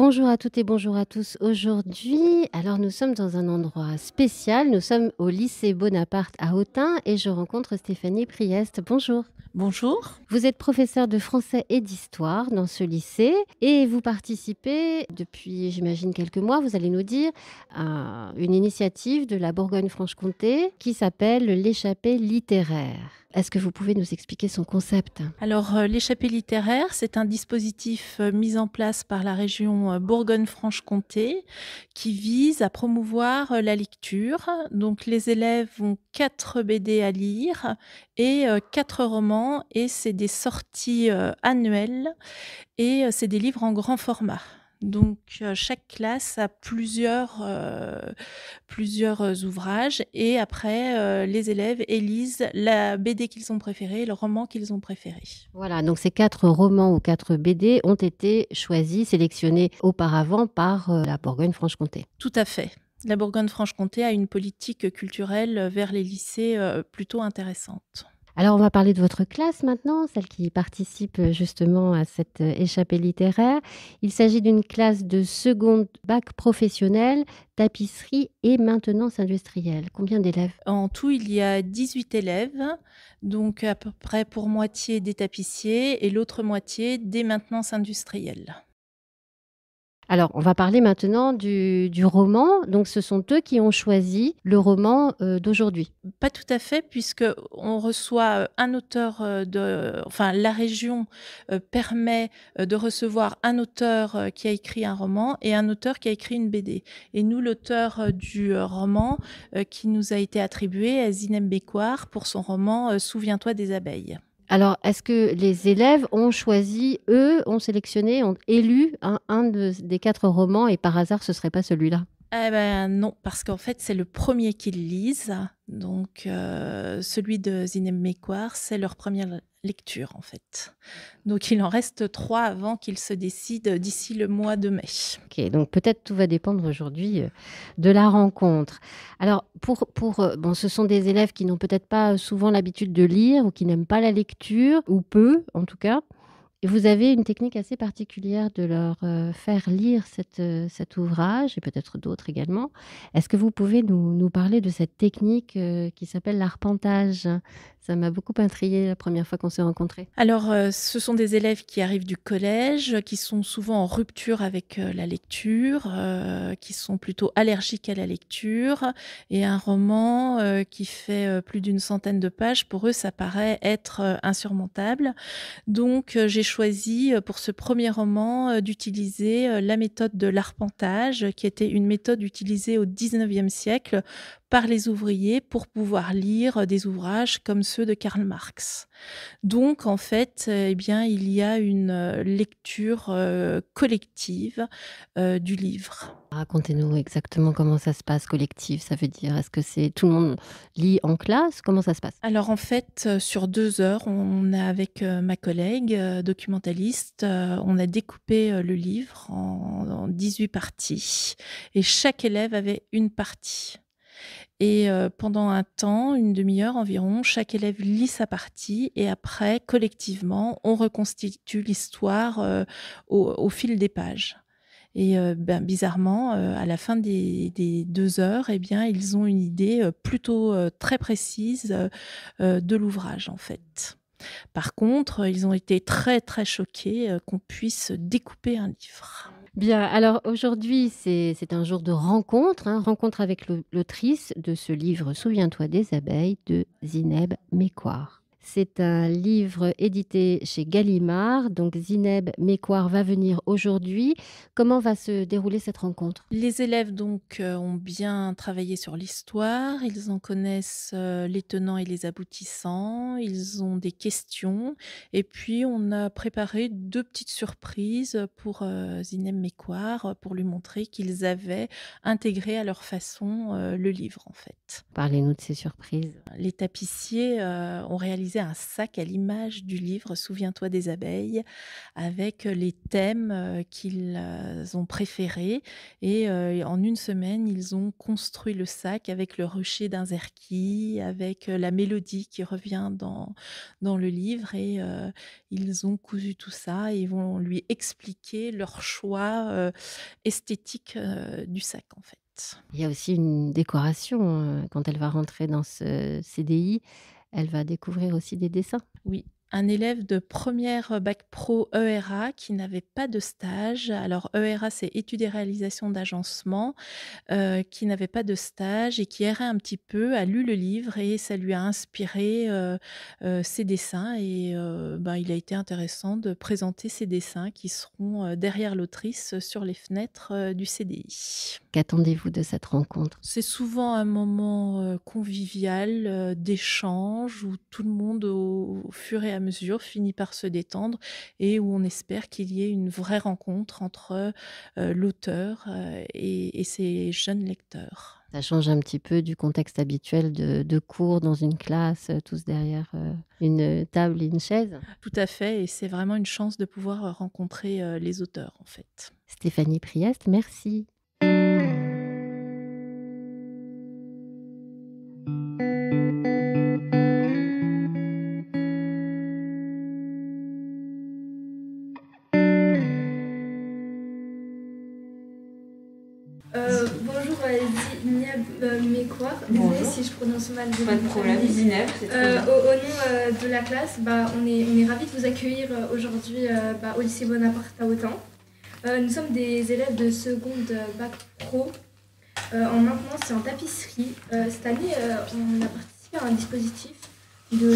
Bonjour à toutes et bonjour à tous. Aujourd'hui, alors nous sommes dans un endroit spécial. Nous sommes au lycée Bonaparte à Autun et je rencontre Stéphanie Priest. Bonjour. Bonjour. Vous êtes professeure de français et d'histoire dans ce lycée et vous participez depuis, j'imagine, quelques mois, vous allez nous dire, à une initiative de la Bourgogne-Franche-Comté qui s'appelle l'échappée littéraire. Est-ce que vous pouvez nous expliquer son concept? Alors, l'échappée littéraire, c'est un dispositif, mis en place par la région, Bourgogne-Franche-Comté, qui vise à promouvoir, la lecture. Donc les élèves ont 4 BD à lire et 4 romans et c'est des sorties, annuelles et c'est des livres en grand format. Donc chaque classe a plusieurs ouvrages et après, les élèves élisent la BD qu'ils ont préférée, le roman qu'ils ont préféré. Voilà, donc ces 4 romans ou 4 BD ont été choisis, sélectionnés auparavant par, la Bourgogne-Franche-Comté. Tout à fait. La Bourgogne-Franche-Comté a une politique culturelle, vers les lycées, plutôt intéressante. Alors on va parler de votre classe maintenant, celle qui participe, justement à cette, échappée littéraire. Il s'agit d'une classe de seconde bac professionnel, tapisserie et maintenance industrielle. Combien d'élèves? En tout, il y a 18 élèves, donc à peu près pour moitié des tapissiers et l'autre moitié des maintenances industrielles. Alors, on va parler maintenant du roman. Donc, ce sont eux qui ont choisi le roman, d'aujourd'hui. Pas tout à fait, puisque on reçoit, un auteur, enfin la région, permet, de recevoir un auteur, qui a écrit un roman et un auteur qui a écrit une BD. Et nous, l'auteur, du, roman, qui nous a été attribué est Zinem Bécoir pour son roman, Souviens-toi des abeilles. Alors, est-ce que les élèves ont choisi, eux, ont sélectionné, ont élu des 4 romans et par hasard, ce serait pas celui-là? Eh ben non, parce qu'en fait, c'est le premier qu'ils lisent, donc celui de Zinem Mécoire, c'est leur première lecture, en fait. Donc il en reste 3 avant qu'ils se décident d'ici le mois de mai. OK, donc peut-être tout va dépendre aujourd'hui, de la rencontre. Alors bon, ce sont des élèves qui n'ont peut-être pas souvent l'habitude de lire ou qui n'aiment pas la lecture ou peu, en tout cas. Et vous avez une technique assez particulière de leur, faire lire cet ouvrage et peut-être d'autres également. Est-ce que vous pouvez nous parler de cette technique, qui s'appelle l'arpentage? Ça m'a beaucoup intriguée la première fois qu'on s'est rencontrés. Alors, ce sont des élèves qui arrivent du collège, qui sont souvent en rupture avec, la lecture, qui sont plutôt allergiques à la lecture et un roman, qui fait, plus d'une centaine de pages, pour eux, ça paraît être, insurmontable. Donc, j'ai choisi, pour ce premier roman, d'utiliser, la méthode de l'arpentage, qui était une méthode utilisée au 19e siècle par les ouvriers pour pouvoir lire, des ouvrages comme ceux de Karl Marx. Donc en fait, eh bien, il y a une, lecture, collective, du livre. Racontez-nous exactement comment ça se passe collectif, ça veut dire? Est-ce que c'est tout le monde lit en classe? Comment ça se passe? Alors en fait, sur 2 heures, on a avec, ma collègue, documentaliste, on a découpé, le livre en 18 parties et chaque élève avait une partie et pendant un temps, une demi heure environ, chaque élève lit sa partie et après, collectivement, on reconstitue l'histoire, au fil des pages. Et ben, bizarrement, à la fin des 2 heures, eh bien, ils ont une idée, plutôt, très précise, de l'ouvrage, en fait. Par contre, ils ont été très, très choqués, qu'on puisse découper un livre. Bien, alors aujourd'hui, c'est un jour de rencontre, hein, rencontre avec l'autrice de ce livre «Souviens-toi des abeilles» de Zineb Mekouar. C'est un livre édité chez Gallimard, donc Zineb Mekouar va venir aujourd'hui. Comment va se dérouler cette rencontre? Les élèves donc, ont bien travaillé sur l'histoire, ils en connaissent, les tenants et les aboutissants, ils ont des questions et puis on a préparé 2 petites surprises pour, Zinem Mécoire, pour lui montrer qu'ils avaient intégré à leur façon, le livre en fait. Parlez-nous de ces surprises. Les tapissiers, ont réalisé réalisé un sac à l'image du livre Souviens-toi des abeilles, avec les thèmes qu'ils ont préférés. Et en une semaine, ils ont construit le sac avec le rucher d'un zerki, avec la mélodie qui revient dans le livre. Et ils ont cousu tout ça et ils vont lui expliquer leur choix esthétique du sac, en fait. Il y a aussi une décoration, quand elle va rentrer dans ce CDI, elle va découvrir aussi des dessins. Oui, un élève de première bac pro ERA qui n'avait pas de stage. Alors ERA, c'est études et réalisations d'agencement, qui n'avait pas de stage et qui errait un petit peu, a lu le livre et ça lui a inspiré ses dessins. Et il a été intéressant de présenter ces dessins qui seront derrière l'autrice sur les fenêtres du CDI. Qu'attendez-vous de cette rencontre? C'est souvent un moment convivial, d'échange, où tout le monde, au fur et à mesure, finit par se détendre et où on espère qu'il y ait une vraie rencontre entre l'auteur et ses jeunes lecteurs. Ça change un petit peu du contexte habituel de cours dans une classe, tous derrière une table et une chaise. Tout à fait, et c'est vraiment une chance de pouvoir rencontrer les auteurs, en fait. Stéphanie Priest, merci. Bonjour Zineb Mekouar, désolée si je prononce mal. Pas de problème, Zineb, c'est très bien. Au nom de la classe, on est ravis de vous accueillir aujourd'hui au lycée Bonaparte à Autun. Nous sommes des élèves de seconde bac pro en maintenance et en tapisserie. Cette année, on a participé à un dispositif de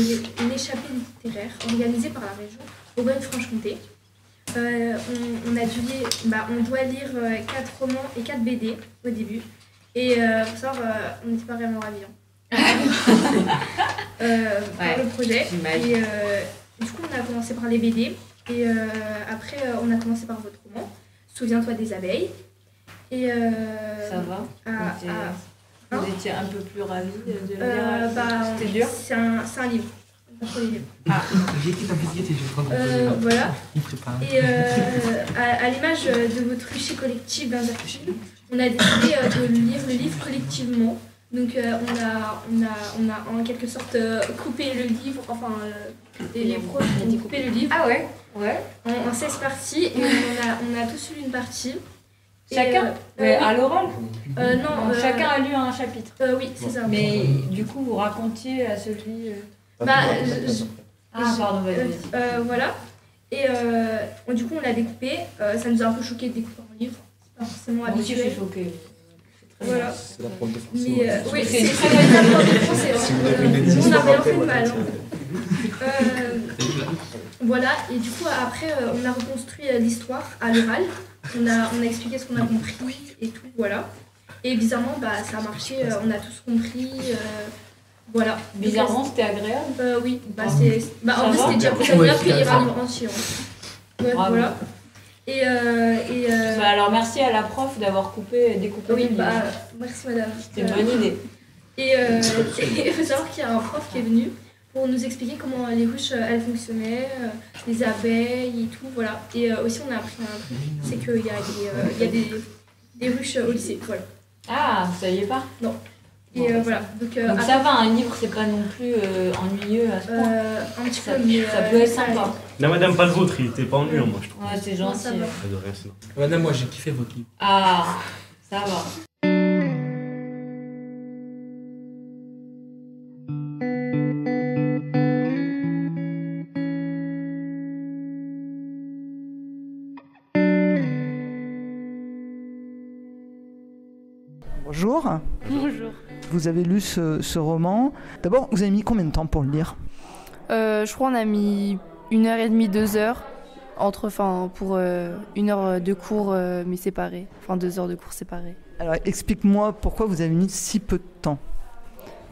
l'échappée littéraire organisé par la région Bourgogne-Franche-Comté. On doit lire 4 romans et 4 BD au début. Et pour ça, on n'était pas vraiment ravis par le projet. Et du coup, on a commencé par les BD. Et après, on a commencé par votre roman, Souviens-toi des abeilles. Et, ça va vous étiez un peu plus ravis de le lire? C'était dur? C'est un livre. J'ai écrit ta petite et je vais voilà. Et à l'image de votre rucher collectif d'Inzerki, on a décidé de lire le livre collectivement. Donc on a en quelque sorte coupé le livre, les profs ont coupé le livre. Ah ouais. En 16 parties et on a tous lu une partie. Chacun à l'oral? Non. Chacun a lu un chapitre? Oui, c'est ça. Mais du coup, vous racontiez à celui... pardon, vas-y. Voilà. Et du coup, on l'a découpé. Ça nous a un peu choqué de découper un livre. C'est pas forcément habituel. Moi aussi, je suis choquée. Voilà. C'est la prof de français. Mais oui, c'est très bien la prof de français. On n'a rien fait de mal. Voilà. Et du coup, après, on a reconstruit l'histoire à l'oral. On a expliqué ce qu'on a compris et tout. Voilà. Et bizarrement, ça a marché. On a tous compris. Voilà. Bizarrement, c'était agréable? Oui. En vrai, c'était déjà plus agréable que lire un livre entier. Ouais, voilà. Et alors, merci à la prof d'avoir découpé le livre. Merci madame. C'était une bonne idée. Et il faut savoir qu'il y a un prof qui est venu pour nous expliquer comment les ruches elles fonctionnaient, les abeilles et tout. Voilà. Et aussi, on a appris un truc, c'est qu'il y a des ruches au lycée. Voilà. Ah, vous saviez pas? Non. Et voilà. Donc ça va, un livre, c'est pas non plus ennuyeux à ce point. Un petit peu, mais ça peut être sympa. Non, madame, pas le vôtre, il était pas ennuyeux, moi, je trouve. Ouais, c'est gentil. De rien, sinon. Madame, moi j'ai kiffé votre livre. Ah, ça va. Bonjour. Bonjour. Vous avez lu ce roman. D'abord, vous avez mis combien de temps pour le lire? Je crois qu'on a mis 1h30, 2 heures, pour 1 heure de cours mais séparés, 2 heures de cours séparés. Alors explique-moi pourquoi vous avez mis si peu de temps.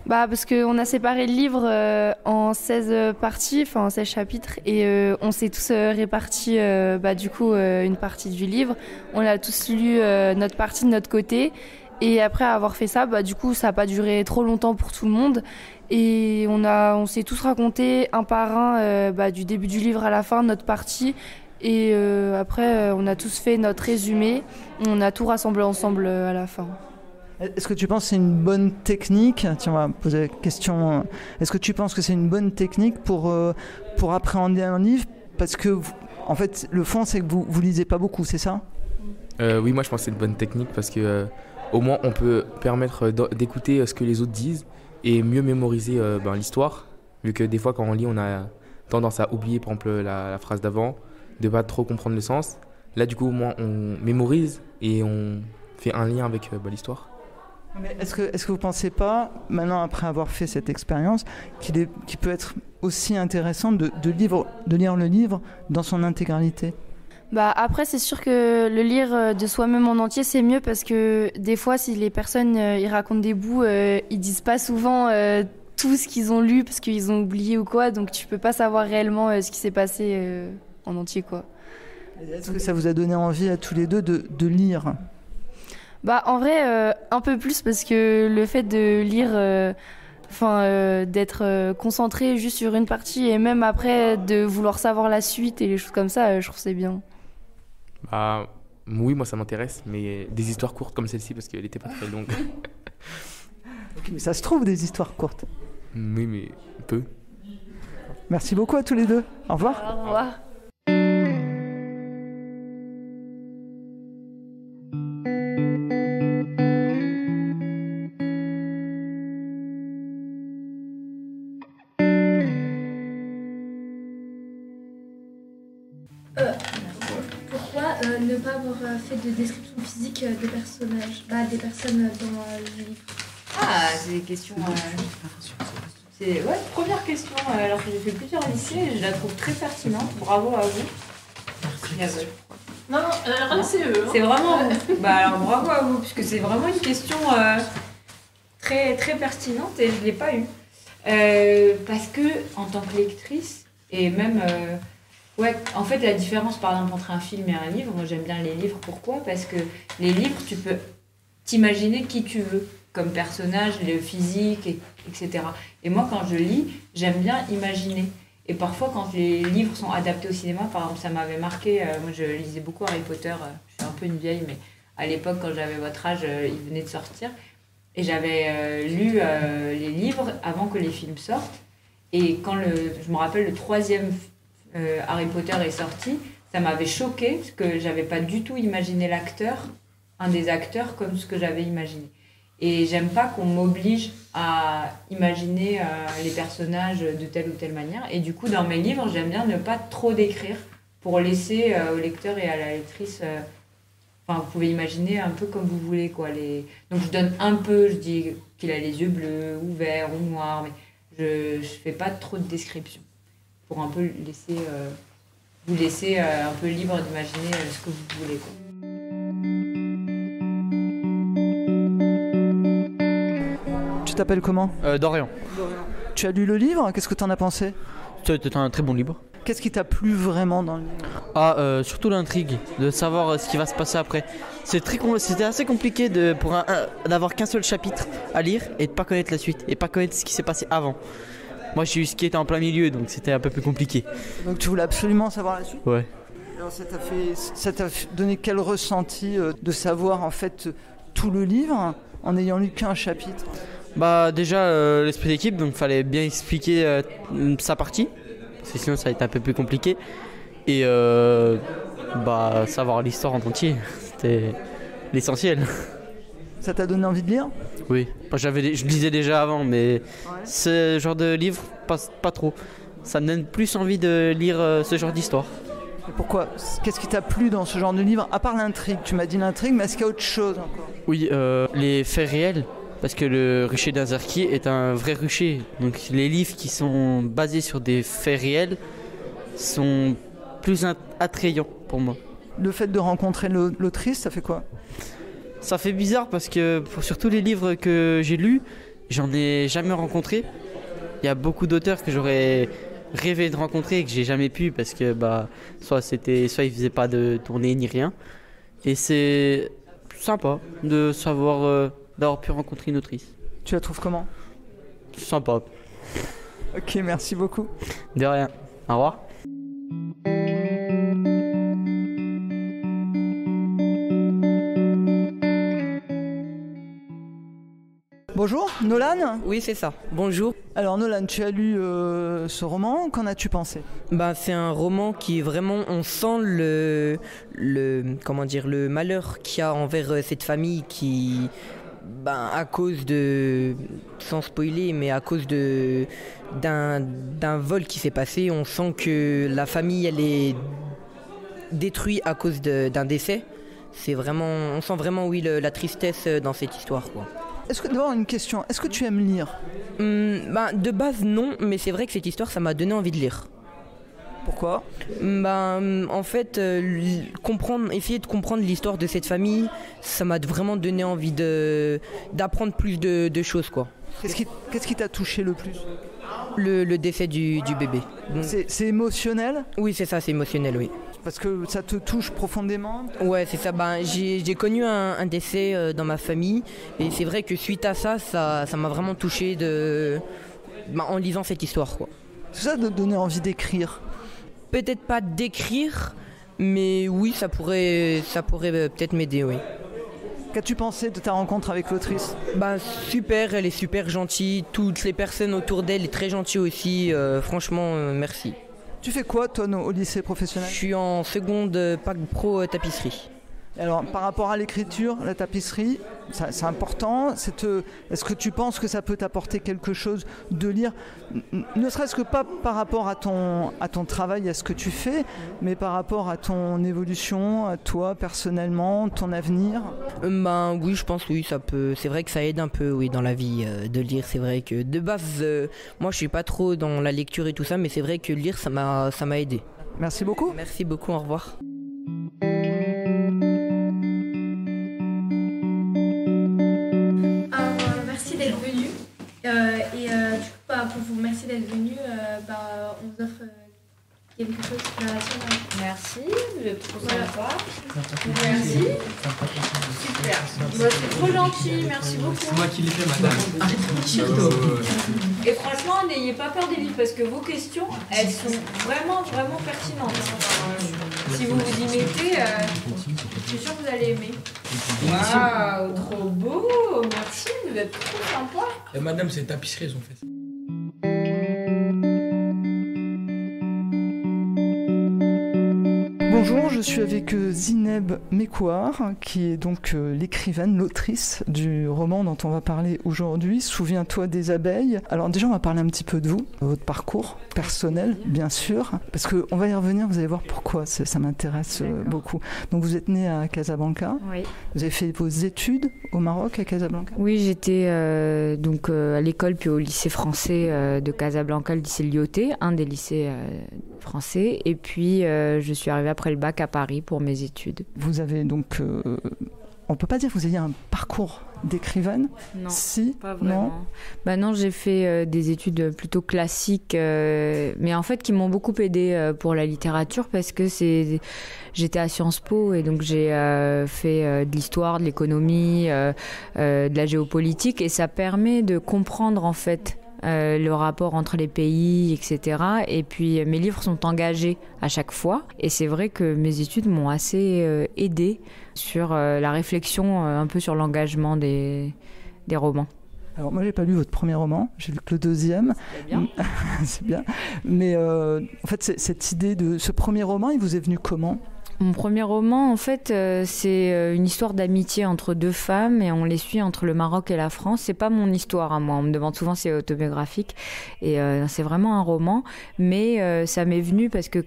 Parce qu'on a séparé le livre en 16 parties, en 16 chapitres, et on s'est tous répartis une partie du livre. On a tous lu notre partie de notre côté, Et après avoir fait ça, du coup, ça n'a pas duré trop longtemps pour tout le monde. Et on s'est tous raconté un par un, du début du livre à la fin, notre partie. Et après, on a tous fait notre résumé. On a tout rassemblé ensemble à la fin. Est-ce que tu penses que c'est une bonne technique? Tiens, on va poser la question. Est-ce que tu penses que c'est une bonne technique pour appréhender un livre? Parce que, en fait, le fond, c'est que vous lisez pas beaucoup, c'est ça? Oui, moi je pense que c'est une bonne technique parce que au moins on peut permettre d'écouter ce que les autres disent et mieux mémoriser l'histoire. Vu que des fois quand on lit, on a tendance à oublier par exemple la phrase d'avant, de pas trop comprendre le sens. Là du coup au moins on mémorise et on fait un lien avec l'histoire. Mais est-ce que vous pensez pas, maintenant après avoir fait cette expérience, qu'il peut être aussi intéressant de lire le livre dans son intégralité? Après, c'est sûr que le lire de soi-même en entier, c'est mieux parce que des fois, si les personnes ils racontent des bouts, ils disent pas souvent tout ce qu'ils ont lu parce qu'ils ont oublié ou quoi, donc tu peux pas savoir réellement ce qui s'est passé en entier, quoi. Est-ce que ça vous a donné envie à tous les deux de lire? En vrai, un peu plus parce que le fait de lire, d'être concentré juste sur une partie et même après de vouloir savoir la suite et les choses comme ça, je trouve que c'est bien. Oui, moi ça m'intéresse, mais des histoires courtes comme celle-ci parce qu'elle était pas très longue. Ok, mais ça se trouve des histoires courtes. Oui, mais peu. Merci beaucoup à tous les deux. Au revoir. Au revoir. Pourquoi ne pas avoir fait de description physique des personnages, des personnes dans le livre? C'est des questions. Première question, alors que j'ai fait plusieurs lycées, je la trouve très pertinente. Bravo à vous. Merci. Non, c'est eux. C'est vraiment vous. Alors bravo à vous, puisque c'est vraiment une question très, très pertinente et je ne l'ai pas eue. Parce que, en tant que lectrice, et même. En fait, la différence, par exemple, entre un film et un livre, moi j'aime bien les livres. Pourquoi? Parce que les livres, tu peux t'imaginer qui tu veux, comme personnage, le physique, etc. Et moi, quand je lis, j'aime bien imaginer. Et parfois, quand les livres sont adaptés au cinéma, par exemple, ça m'avait marqué. Moi, je lisais beaucoup Harry Potter. Je suis un peu une vieille, mais à l'époque, quand j'avais votre âge, il venait de sortir. Et j'avais lu les livres avant que les films sortent. Et quand je me rappelle, le 3e Harry Potter est sorti, ça m'avait choquée parce que j'avais pas du tout imaginé un des acteurs comme ce que j'avais imaginé. Et j'aime pas qu'on m'oblige à imaginer les personnages de telle ou telle manière. Et du coup, dans mes livres, j'aime bien ne pas trop décrire pour laisser au lecteur et à la lectrice... vous pouvez imaginer un peu comme vous voulez, quoi. Donc, je donne un peu, je dis qu'il a les yeux bleus, ou verts, ou noirs, mais je fais pas trop de description. Pour un peu vous laisser un peu libre d'imaginer ce que vous voulez, quoi. Tu t'appelles comment? Dorian. Tu as lu le livre? Qu'est-ce que tu en as pensé? C'était un très bon livre. Qu'est-ce qui t'a plu vraiment dans le livre? Surtout l'intrigue, de savoir ce qui va se passer après. C'était assez compliqué d'avoir qu'un seul chapitre à lire et de pas connaître la suite et pas connaître ce qui s'est passé avant. Moi, j'ai eu ce qui était en plein milieu, donc c'était un peu plus compliqué. Donc tu voulais absolument savoir la suite? Ouais. Alors ça t'a donné quel ressenti de savoir en fait tout le livre en n'ayant lu qu'un chapitre? Déjà l'esprit d'équipe, donc fallait bien expliquer sa partie, parce que sinon ça a été un peu plus compliqué. Et savoir l'histoire en entier, c'était l'essentiel. Ça t'a donné envie de lire? Oui, je lisais déjà avant, mais ce genre de livre, pas trop. Ça me donne plus envie de lire ce genre d'histoire. Et pourquoi? Qu'est-ce qui t'a plu dans ce genre de livre? À part l'intrigue, tu m'as dit l'intrigue, mais est-ce qu'il y a autre chose encore? Oui, les faits réels, parce que le rucher d'Azerki est un vrai rucher. Donc les livres qui sont basés sur des faits réels sont plus attrayants pour moi. Le fait de rencontrer l'autrice, ça fait quoi? Ça fait bizarre parce que sur tous les livres que j'ai lus, j'en ai jamais rencontré. Il y a beaucoup d'auteurs que j'aurais rêvé de rencontrer et que j'ai jamais pu parce que soit ils faisaient pas de tournée ni rien. Et c'est sympa de savoir d'avoir pu rencontrer une autrice. Tu la trouves comment? Sympa. Ok, merci beaucoup. De rien. Au revoir. Bonjour, Nolan? Oui, c'est ça. Bonjour. Alors Nolan, tu as lu ce roman, qu'en as-tu pensé? C'est un roman qui vraiment, on sent le malheur qu'il y a envers cette famille qui, à cause de, sans spoiler, mais à cause d'un vol qui s'est passé, on sent que la famille, elle est détruite à cause d'un décès. On sent vraiment, oui, la tristesse dans cette histoire, quoi. Est-ce que, d'abord une question, est-ce que tu aimes lire? De base non, mais c'est vrai que cette histoire ça m'a donné envie de lire. Pourquoi? En fait, essayer de comprendre l'histoire de cette famille, ça m'a vraiment donné envie d'apprendre plus de choses, quoi. Qu'est-ce qui t'a touché le plus? Le décès du bébé. C'est émotionnel? Oui, c'est ça, c'est émotionnel, oui. Parce que ça te touche profondément? Ouais, c'est ça. J'ai connu un décès dans ma famille et c'est vrai que suite à ça m'a vraiment touché en lisant cette histoire, quoi. C'est ça de donner envie d'écrire? Peut-être pas d'écrire, mais oui, ça pourrait peut-être m'aider, oui. Qu'as-tu pensé de ta rencontre avec l'autrice? Super, elle est super gentille. Toutes les personnes autour d'elle sont très gentilles aussi. Franchement, merci. Tu fais quoi, toi, au lycée professionnel? Je suis en seconde Bac Pro tapisserie. Alors, par rapport à l'écriture, la tapisserie, c'est important. Est-ce que tu penses que ça peut t'apporter quelque chose de lire, ne serait-ce que pas par rapport à ton travail, à ce que tu fais, mais par rapport à ton évolution, à toi personnellement, ton avenir? Oui, je pense oui, ça peut. C'est vrai que ça aide un peu, oui, dans la vie de lire. C'est vrai que de base, moi, je suis pas trop dans la lecture et tout ça, mais c'est vrai que lire, ça m'a aidé. Merci beaucoup. Merci beaucoup. Au revoir. Pour vous remercier d'être venu, on vous offre quelque chose. Merci, vous êtes trop sympa. Merci. Super. C'est trop gentil, merci beaucoup. C'est moi qui l'ai fait, madame. Et franchement, n'ayez pas peur des livres parce que vos questions, elles sont vraiment, vraiment pertinentes. Si vous vous y mettez, je suis sûre que vous allez aimer. Waouh, trop beau. Merci, vous êtes trop sympa. Et madame, c'est tapisserie, ils ont fait ça. Bonjour, je suis avec Zineb Mekouar, qui est donc l'écrivaine, l'autrice du roman dont on va parler aujourd'hui, Souviens-toi des abeilles. Alors déjà, on va parler un petit peu de vous, votre parcours personnel, bien sûr, parce qu'on va y revenir, vous allez voir pourquoi ça m'intéresse beaucoup. Donc vous êtes née à Casablanca, oui. Vous avez fait vos études au Maroc, à Casablanca? Oui, j'étais à l'école puis au lycée français de Casablanca, le lycée Lyoté, un des lycées français, et puis je suis arrivée après le bac à Paris pour mes études. Vous avez donc, on peut pas dire que vous ayez un parcours d'écrivaine? Non, si, pas vraiment. Non, j'ai fait des études plutôt classiques, mais en fait qui m'ont beaucoup aidée pour la littérature parce que j'étais à Sciences Po et donc j'ai fait de l'histoire, de l'économie, de la géopolitique et ça permet de comprendre en fait le rapport entre les pays, etc. Et puis mes livres sont engagés à chaque fois. Et c'est vrai que mes études m'ont assez aidée sur la réflexion un peu sur l'engagement des romans. Alors moi j'ai pas lu votre premier roman, j'ai lu que le deuxième. C'est bien. C'est bien. Mais en fait cette idée de ce premier roman, il vous est venu comment ? Mon premier roman, en fait, c'est une histoire d'amitié entre deux femmes et on les suit entre le Maroc et la France. C'est pas mon histoire à moi. On me demande souvent si c'est autobiographique et c'est vraiment un roman. Mais ça m'est venu parce que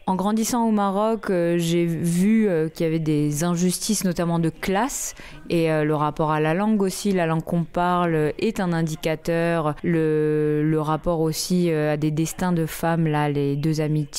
en grandissant au Maroc, j'ai vu qu'il y avait des injustices, notamment de classe, et le rapport à la langue aussi. La langue qu'on parle est un indicateur. Le rapport aussi à des destins de femmes, là, les deux amies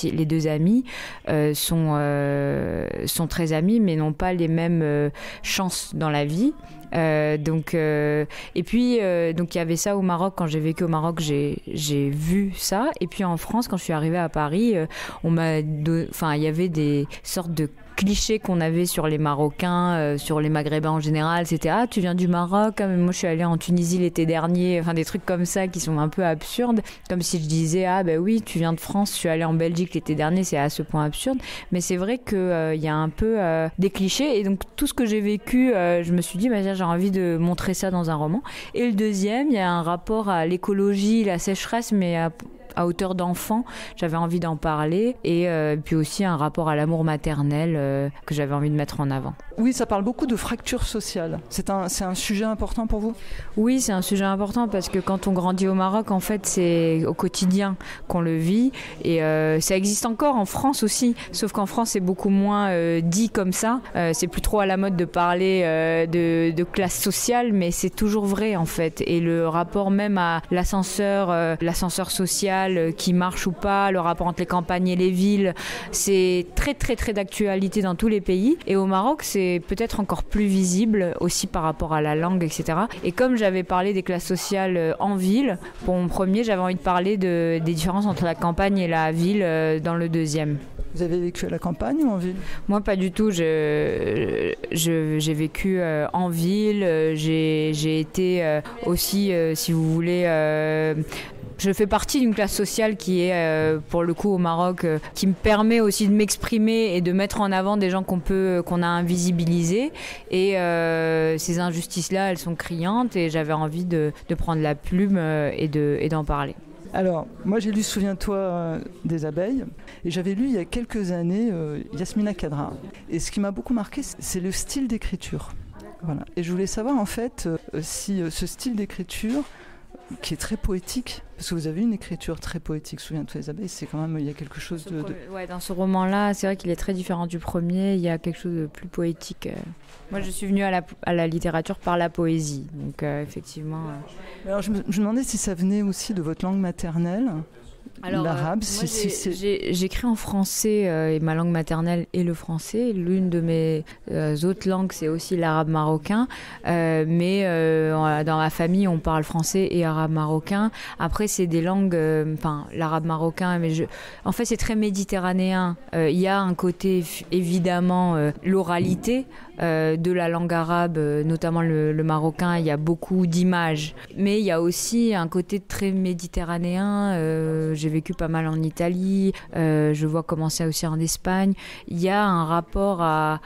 sont très amies, mais n'ont pas les mêmes chances dans la vie. Donc il y avait ça au Maroc. Quand j'ai vécu au Maroc, j'ai vu ça. Et puis en France, quand je suis arrivée à Paris, il y avait des sortes de cliché qu'on avait sur les Marocains, sur les Maghrébins en général. C'était « Ah, tu viens du Maroc, mais moi je suis allée en Tunisie l'été dernier », enfin des trucs comme ça qui sont un peu absurdes, comme si je disais « Ah ben oui, tu viens de France, je suis allée en Belgique l'été dernier », c'est à ce point absurde. Mais c'est vrai qu'il y a un peu des clichés, et donc tout ce que j'ai vécu, je me suis dit j'ai envie de montrer ça dans un roman. Et le deuxième, il y a un rapport à l'écologie, la sécheresse, mais à hauteur d'enfant, j'avais envie d'en parler, et puis aussi un rapport à l'amour maternel que j'avais envie de mettre en avant. Oui, ça parle beaucoup de fracture sociale. C'est un sujet important pour vous ? Oui, c'est un sujet important parce que quand on grandit au Maroc, en fait, c'est au quotidien qu'on le vit, et ça existe encore en France aussi, sauf qu'en France, c'est beaucoup moins dit comme ça. C'est plus trop à la mode de parler de classe sociale, mais c'est toujours vrai en fait. Et le rapport même à l'ascenseur social, qui marche ou pas, le rapport entre les campagnes et les villes, c'est très très très d'actualité dans tous les pays, et au Maroc c'est peut-être encore plus visible aussi par rapport à la langue, etc. Et comme j'avais parlé des classes sociales en ville pour mon premier, j'avais envie de parler des différences entre la campagne et la ville dans le deuxième. Vous avez vécu à la campagne ou en ville ? Moi, pas du tout. J'ai vécu en ville. J'ai été aussi, si vous voulez... Je fais partie d'une classe sociale qui est, pour le coup, au Maroc, qui me permet aussi de m'exprimer et de mettre en avant des gens qu'on a invisibilisés. Et ces injustices-là, elles sont criantes, et j'avais envie de prendre la plume et d'en parler. Alors, moi j'ai lu Souviens-toi des abeilles, et j'avais lu il y a quelques années Yasmina Khadra. Et ce qui m'a beaucoup marqué, c'est le style d'écriture. Voilà. Et je voulais savoir en fait si ce style d'écriture, qui est très poétique, parce que vous avez une écriture très poétique, Souviens-toi des abeilles, c'est quand même, il y a quelque chose de... Ouais, dans ce roman-là, c'est vrai qu'il est très différent du premier, il y a quelque chose de plus poétique. Moi, je suis venue à la littérature par la poésie, donc effectivement... Alors, je me demandais si ça venait aussi de votre langue maternelle. Alors, l'arabe, j'écris en français, et ma langue maternelle est le français. L'une de mes autres langues, c'est aussi l'arabe marocain. Mais dans ma famille, on parle français et arabe marocain. Après, c'est des langues, l'arabe marocain, mais en fait, c'est très méditerranéen. Il y a un côté, évidemment, l'oralité de la langue arabe, notamment le marocain. Il y a beaucoup d'images. Mais il y a aussi un côté très méditerranéen. J'ai vécu pas mal en Italie, je vois comment c'est aussi en Espagne. Il y a un rapport à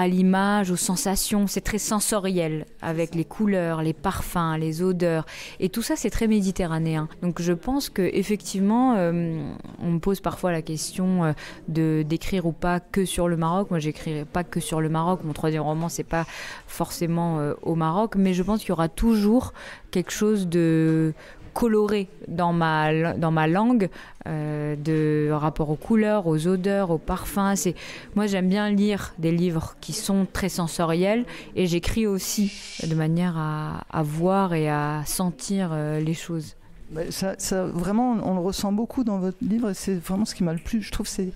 l'image, aux sensations, c'est très sensoriel, avec les couleurs, les parfums, les odeurs, et tout ça c'est très méditerranéen. Donc je pense qu'effectivement, on me pose parfois la question d'écrire ou pas que sur le Maroc. Moi j'écrirai pas que sur le Maroc, mon troisième roman c'est pas forcément au Maroc, mais je pense qu'il y aura toujours quelque chose de coloré dans ma langue, de rapport aux couleurs, aux odeurs, aux parfums. Moi, j'aime bien lire des livres qui sont très sensoriels, et j'écris aussi de manière à voir et à sentir les choses. Ça, vraiment, on le ressent beaucoup dans votre livre, et c'est vraiment ce qui m'a le plus, je trouve, c'est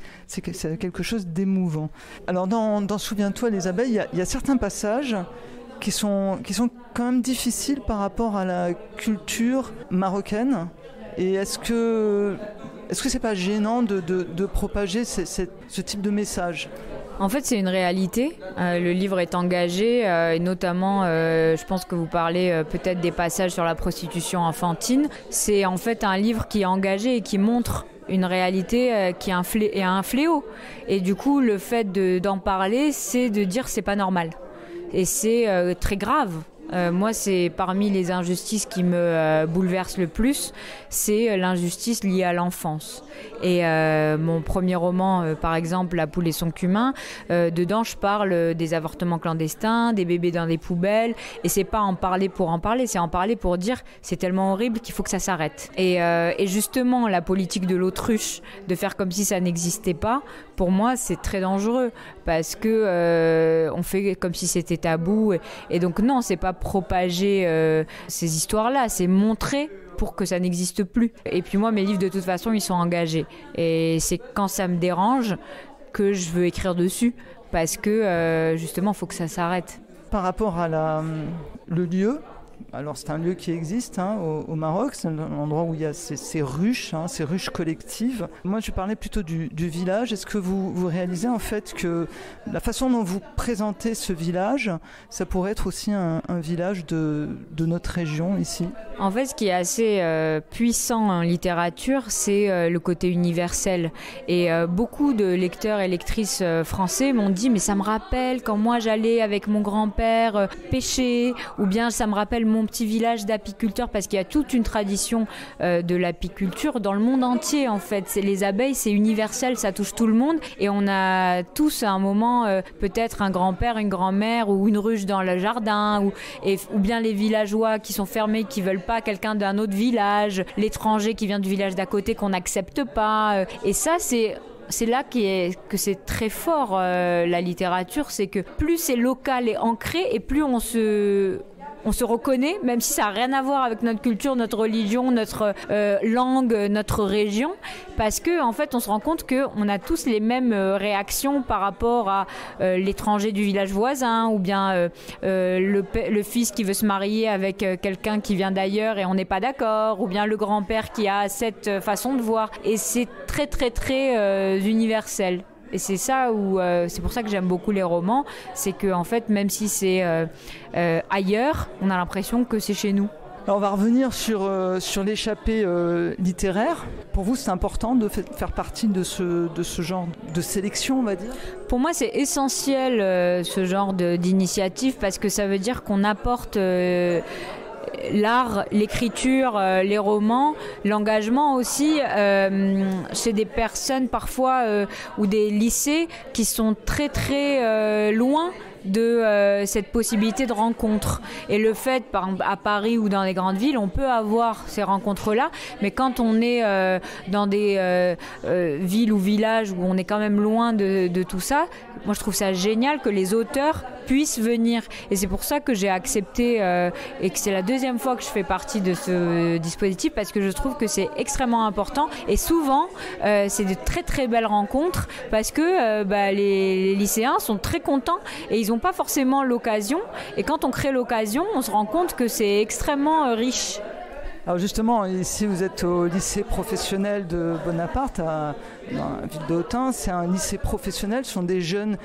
quelque chose d'émouvant. Alors, dans Souviens-toi les abeilles, il y a certains passages qui sont quand même difficiles par rapport à la culture marocaine. Et est-ce que c'est pas gênant de propager ce type de message ? En fait, c'est une réalité. Le livre est engagé, et notamment, je pense que vous parlez peut-être des passages sur la prostitution enfantine. C'est en fait un livre qui est engagé et qui montre une réalité qui est un fléau. Et du coup, le fait d'en parler, c'est de dire c'est pas normal. Et c'est très grave. Moi, c'est parmi les injustices qui me bouleversent le plus, c'est l'injustice liée à l'enfance. Et mon premier roman, par exemple, La poule et son cumin, dedans, je parle des avortements clandestins, des bébés dans des poubelles, et c'est pas en parler pour en parler, c'est en parler pour dire c'est tellement horrible qu'il faut que ça s'arrête. Et justement, la politique de l'autruche, de faire comme si ça n'existait pas, pour moi, c'est très dangereux, parce que on fait comme si c'était tabou, et donc non, c'est pas propager ces histoires-là, c'est montrer pour que ça n'existe plus. Et puis moi, mes livres, de toute façon, ils sont engagés. Et c'est quand ça me dérange que je veux écrire dessus, parce que justement, il faut que ça s'arrête. Par rapport à le lieu, Alors c'est un lieu qui existe au Maroc, c'est un endroit où il y a ces ruches, ces ruches collectives. Moi je parlais plutôt du village. Est-ce que vous réalisez en fait que la façon dont vous présentez ce village, ça pourrait être aussi un village de notre région ici? En fait, ce qui est assez puissant en littérature, c'est le côté universel. Et beaucoup de lecteurs et lectrices français m'ont dit « mais ça me rappelle quand moi j'allais avec mon grand-père pêcher » ou bien « ça me rappelle mon petit village d'apiculteurs » parce qu'il y a toute une tradition de l'apiculture dans le monde entier en fait. Les abeilles, c'est universel, ça touche tout le monde et on a tous à un moment peut-être un grand-père, une grand-mère ou une ruche dans le jardin ou bien les villageois qui sont fermés, qui veulent pas quelqu'un d'un autre village, l'étranger qui vient du village d'à côté qu'on n'accepte pas. Et ça, c'est là que c'est très fort la littérature, c'est que plus c'est local et ancré et plus on se reconnaît, même si ça n'a rien à voir avec notre culture, notre religion, notre langue, notre région, parce que en fait on se rend compte qu'on a tous les mêmes réactions par rapport à l'étranger du village voisin ou bien le fils qui veut se marier avec quelqu'un qui vient d'ailleurs et on n'est pas d'accord, ou bien le grand-père qui a cette façon de voir, et c'est très très très universel. Et c'est ça c'est pour ça que j'aime beaucoup les romans, c'est que en fait même si c'est ailleurs, on a l'impression que c'est chez nous. Alors on va revenir sur l'échappée littéraire. Pour vous, c'est important de faire partie de ce genre de sélection, on va dire? Pour moi, c'est essentiel ce genre d'initiative parce que ça veut dire qu'on apporte l'art, l'écriture, les romans, l'engagement aussi chez des personnes parfois ou des lycées qui sont très très loin de cette possibilité de rencontre. Et le fait, par exemple, à Paris ou dans les grandes villes, on peut avoir ces rencontres-là, mais quand on est dans des villes ou villages où on est quand même loin de tout ça, moi je trouve ça génial que les auteurs puissent venir. Et c'est pour ça que j'ai accepté et que c'est la deuxième fois que je fais partie de ce dispositif, parce que je trouve que c'est extrêmement important. Et souvent, c'est de très très belles rencontres parce que les lycéens sont très contents et ils n'ont pas forcément l'occasion. Et quand on crée l'occasion, on se rend compte que c'est extrêmement riche. Alors justement, ici vous êtes au lycée professionnel de Bonaparte, dans la ville d'Autun. C'est un lycée professionnel, ce sont des jeunes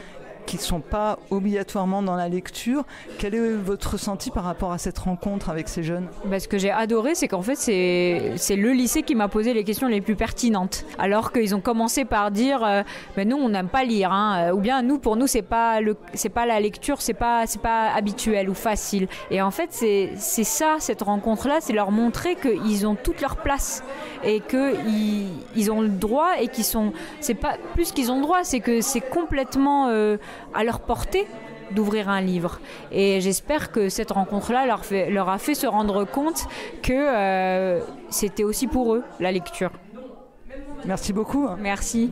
qui ne sont pas obligatoirement dans la lecture. Quel est votre ressenti par rapport à cette rencontre avec ces jeunes? Ce que j'ai adoré, c'est qu'en fait, c'est le lycée qui m'a posé les questions les plus pertinentes. Alors qu'ils ont commencé par dire mais nous, on n'aime pas lire. Ou bien, pour nous, c'est pas la lecture, c'est pas habituel ou facile. Et en fait, c'est ça, cette rencontre-là, c'est leur montrer qu'ils ont toute leur place et qu'ils ont le droit et qu'ils sont... C'est pas plus qu'ils ont le droit, c'est que c'est complètement... à leur portée d'ouvrir un livre. Et j'espère que cette rencontre-là leur a fait se rendre compte que c'était aussi pour eux, la lecture. Merci beaucoup. Merci.